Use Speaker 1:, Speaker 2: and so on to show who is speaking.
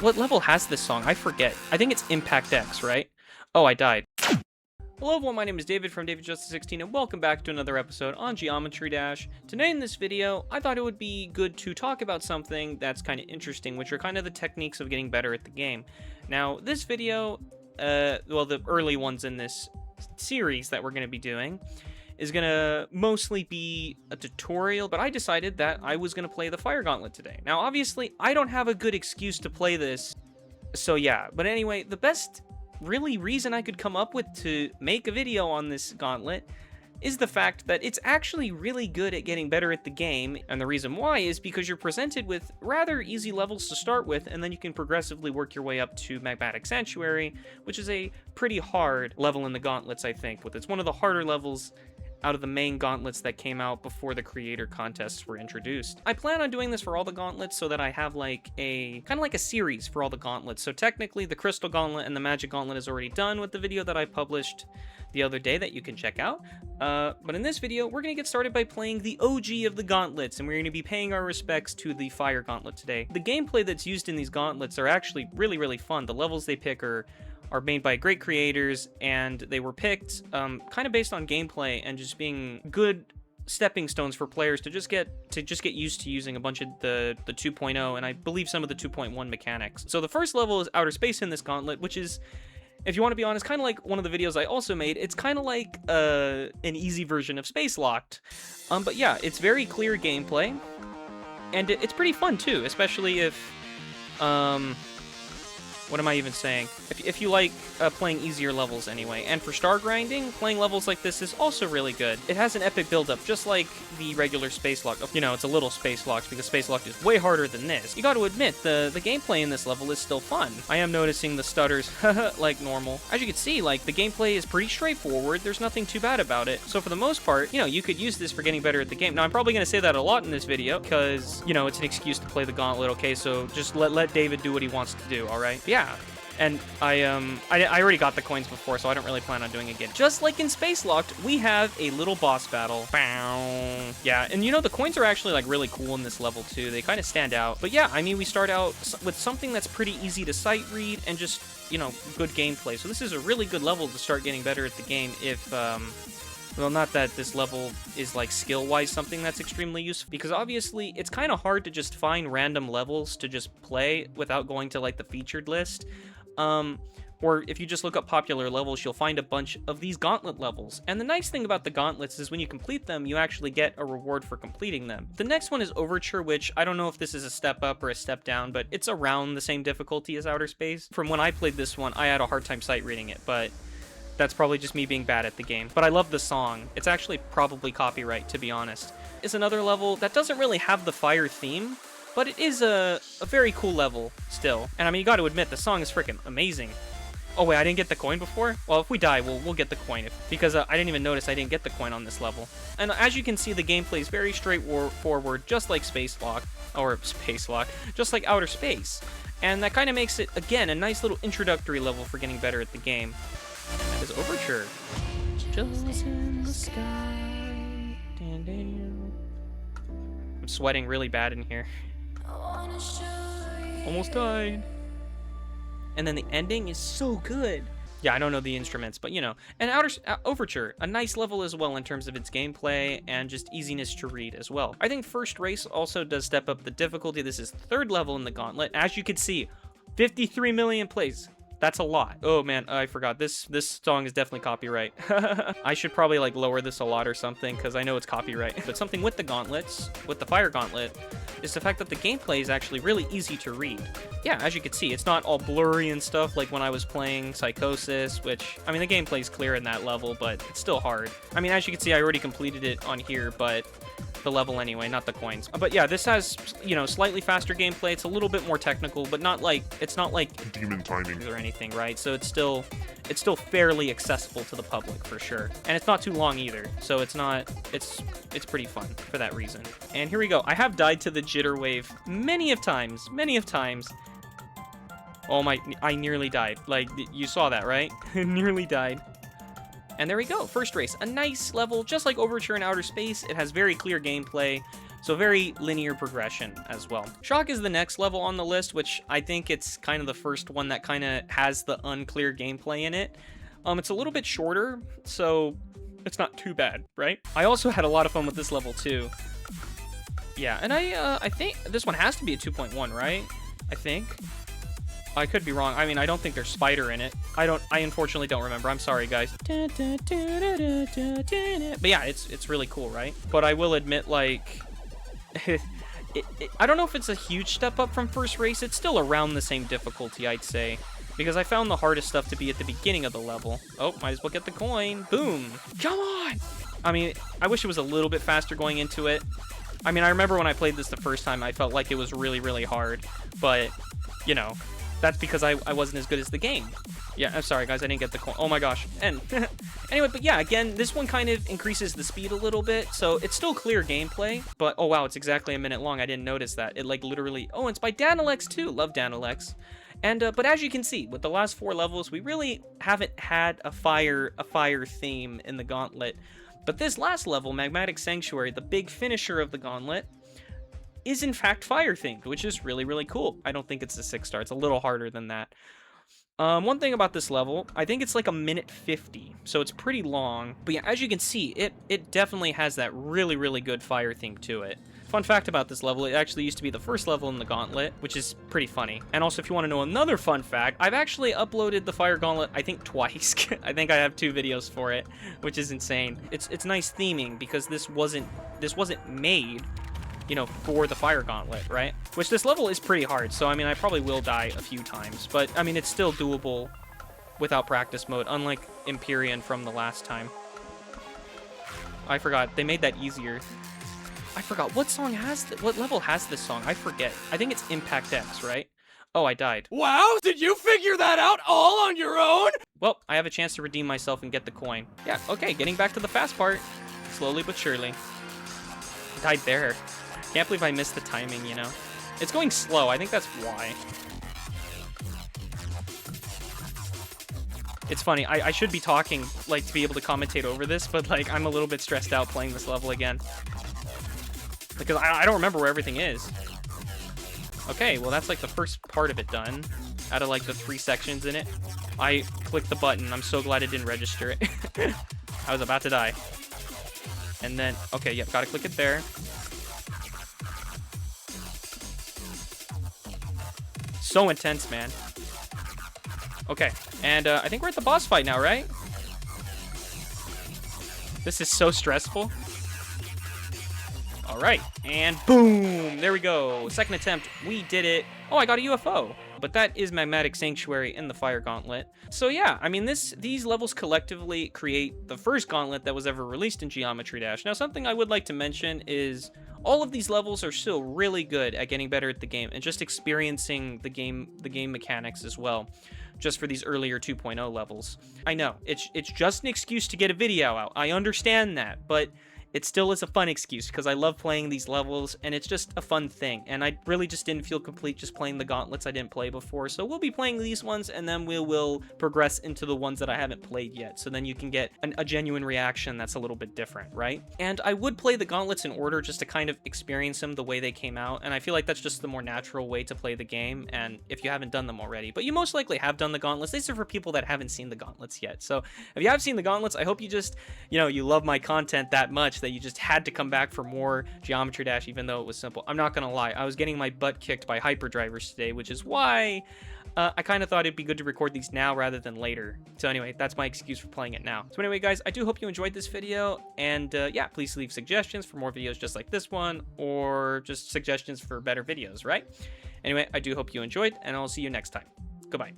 Speaker 1: What level has this song? I forget. I think it's Impact X, right? Oh, I died. Hello everyone, my name is David from DavidJustice16 and welcome back to another episode on Geometry Dash. Today in this video, I thought it would be good to talk about something that's kind of interesting, which are kind of the techniques of getting better at the game. Now, this video, well, the early ones in this series that we're going to be doing, is going to mostly be a tutorial, but I decided that I was going to play the Fire Gauntlet today. Now, obviously, I don't have a good excuse to play this, so yeah. But anyway, the best really reason I could come up with to make a video on this gauntlet is the fact that it's actually really good at getting better at the game, and the reason why is because you're presented with rather easy levels to start with, and then you can progressively work your way up to Magmatic Sanctuary, which is a pretty hard level in the gauntlets, I think. It's one of the harder levels out of the main gauntlets that came out before the creator contests were introduced. I plan on doing this for all the gauntlets so that I have like a kind of like a series for all the gauntlets. So technically the Crystal Gauntlet and the Magic Gauntlet is already done with the video that I published the other day that you can check out. But in this video, we're going to get started by playing the OG of the gauntlets, and we're going to be paying our respects to the Fire Gauntlet today. The gameplay that's used in these gauntlets are actually really fun. The levels they pick are made by great creators, and they were picked kind of based on gameplay and just being good stepping stones for players to just get used to using a bunch of the 2.0 and I believe some of the 2.1 mechanics. So the first level is outer space in this gauntlet, which is, if you want to be honest, kind of like one of the videos I also made. It's kind of like an easy version of Space Locked. But yeah, it's very clear gameplay, and it's pretty fun too, especially if what am I even saying? If you like playing easier levels anyway. And for star grinding, playing levels like this is also really good. It has an epic build-up, just like the regular Space Lock. You know, it's a little Space Locked, because Space Locked is way harder than this. You gotta admit, the gameplay in this level is still fun. I am noticing the stutters, like normal. As you can see, like, the gameplay is pretty straightforward. There's nothing too bad about it. So for the most part, you know, you could use this for getting better at the game. Now, I'm probably gonna say that a lot in this video, because, you know, it's an excuse to play the gauntlet, okay? So just let David do what he wants to do, alright? Yeah. And I already got the coins before, so I don't really plan on doing it again. Just like in Space Locked, we have a little boss battle. Bow. Yeah, and you know, the coins are actually like really cool in this level too. They kind of stand out. But yeah, I mean, we start out with something that's pretty easy to sight read and just, you know, good gameplay. So this is a really good level to start getting better at the game if, well, not that this level is, like, skill-wise something that's extremely useful, because obviously it's kind of hard to just find random levels to just play without going to, like, the featured list. Or if you just look up popular levels, you'll find a bunch of these gauntlet levels. And the nice thing about the gauntlets is when you complete them, you actually get a reward for completing them. The next one is Overture, which I don't know if this is a step up or a step down, but it's around the same difficulty as Outer Space. From when I played this one, I had a hard time sight reading it, but that's probably just me being bad at the game. But I love the song. It's actually probably copyright, to be honest. It's another level that doesn't really have the fire theme, but it is a very cool level still. And I mean, you got to admit, the song is freaking amazing. Oh wait, I didn't get the coin before? Well, if we die, we'll get the coin, because I didn't even notice I didn't get the coin on this level. And as you can see, the gameplay is very straightforward, just like Space Lock, just like Outer Space. And that kind of makes it, again, a nice little introductory level for getting better at the game. That is Overture. Just in the sky. I'm sweating really bad in here. Almost died. And then the ending is so good. Yeah, I don't know the instruments, but you know. And Overture, a nice level as well in terms of its gameplay and just easiness to read as well. I think First Race also does step up the difficulty. This is the third level in the gauntlet. As you can see, 53 million plays. That's a lot. Oh man, I forgot. This song is definitely copyright. I should probably like lower this a lot or something, because I know it's copyright. But something with the gauntlets, with the Fire Gauntlet, is the fact that the gameplay is actually really easy to read. Yeah, as you can see, it's not all blurry and stuff like when I was playing Psychosis, which, I mean, the gameplay is clear in that level, but it's still hard. I mean, as you can see, I already completed it on here, but the level anyway, not the coins. But yeah, this has, you know, slightly faster gameplay. It's a little bit more technical, but not like, it's not like
Speaker 2: demon timing
Speaker 1: or anything, right? So it's still fairly accessible to the public for sure. And it's not too long either. So it's pretty fun for that reason. And here we go. I have died to the jitter wave many of times. Oh my, I nearly died. Like, you saw that, right? Nearly died. And there we go, First Race. A nice level, just like Overture and Outer Space. It has very clear gameplay. So very linear progression as well. Shock is the next level on the list, which I think it's kind of the first one that kind of has the unclear gameplay in it. It's a little bit shorter, so it's not too bad, right? I also had a lot of fun with this level too. Yeah, and I think this one has to be a 2.1, right? I think. I could be wrong. I mean, I don't think there's Spider in it. I unfortunately don't remember. I'm sorry, guys. But yeah, it's really cool, right? But I will admit, like, I don't know if it's a huge step up from first race. It's still around the same difficulty, I'd say. Because I found the hardest stuff to be at the beginning of the level. Oh, might as well get the coin. Boom. Come on! I mean, I wish it was a little bit faster going into it. I mean, I remember when I played this the first time, I felt like it was really, really hard. But, you know, that's because I wasn't as good as the game. Yeah, I'm sorry, guys, I didn't get the coin. Oh my gosh. And anyway, but yeah, again, this one kind of increases the speed a little bit, so it's still clear gameplay. But, oh wow, it's exactly a minute long. I didn't notice that. It, like, literally... Oh, it's by Danalex, too. Love Danalex. And, but as you can see, with the last 4 levels, we really haven't had a fire theme in the Gauntlet. But this last level, Magmatic Sanctuary, the big finisher of the Gauntlet, is in fact fire themed, which is really, really cool. I don't think it's a 6-star. It's a little harder than that. One thing about this level, I think it's like a minute 50, so it's pretty long. But yeah, as you can see, it definitely has that really, really good fire theme to it. Fun fact about this level, it actually used to be the first level in the Gauntlet, which is pretty funny. And also, if you want to know another fun fact, I've actually uploaded the Fire Gauntlet, I think, twice. I think I have 2 videos for it, which is insane. It's nice theming, because this wasn't made, you know, for the Fire Gauntlet, right? Which this level is pretty hard, so I mean, I probably will die a few times, but I mean, it's still doable without practice mode, unlike Empyrean from the last time. I forgot, they made that easier. I forgot, what level has this song? I forget. I think it's Impact X, right? Oh, I died.
Speaker 2: Wow, did you figure that out all on your own?
Speaker 1: Well, I have a chance to redeem myself and get the coin. Yeah, okay, getting back to the fast part. Slowly but surely. Died there. Can't believe I missed the timing, you know? It's going slow, I think that's why. It's funny, I should be talking, like, to be able to commentate over this, but, like, I'm a little bit stressed out playing this level again. Because I don't remember where everything is. Okay, well, that's, like, the first part of it done. Out of, like, the 3 sections in it. I clicked the button. I'm so glad it didn't register it. I was about to die. And then, okay, yep, gotta click it there. So intense, man. Okay, and I think we're at the boss fight now, right? This is so stressful. All right, and boom, there we go. Second attempt, we did it. Oh, I got a UFO. But that is Magmatic Sanctuary in the Fire Gauntlet. So yeah, I mean, these levels collectively create the first Gauntlet that was ever released in Geometry Dash. Now, something I would like to mention is all of these levels are still really good at getting better at the game and just experiencing the game mechanics as well, just for these earlier 2.0 levels. I know, it's just an excuse to get a video out. I understand that, but it still is a fun excuse because I love playing these levels and it's just a fun thing. And I really just didn't feel complete just playing the Gauntlets I didn't play before. So we'll be playing these ones and then we will progress into the ones that I haven't played yet. So then you can get a genuine reaction that's a little bit different, right? And I would play the Gauntlets in order just to kind of experience them the way they came out. And I feel like that's just the more natural way to play the game. And if you haven't done them already, but you most likely have done the Gauntlets. These are for people that haven't seen the Gauntlets yet. So if you have seen the Gauntlets, I hope you just, you love my content that much that you just had to come back for more Geometry Dash, even though it was simple. I'm not gonna lie, I was getting my butt kicked by hyperdrivers today, which is why I kind of thought it'd be good to record these now rather than later. So anyway, that's my excuse for playing it now. So anyway, guys, I do hope you enjoyed this video, and yeah, please leave suggestions for more videos just like this one, or just suggestions for better videos, right? Anyway, I do hope you enjoyed, and I'll see you next time. Goodbye.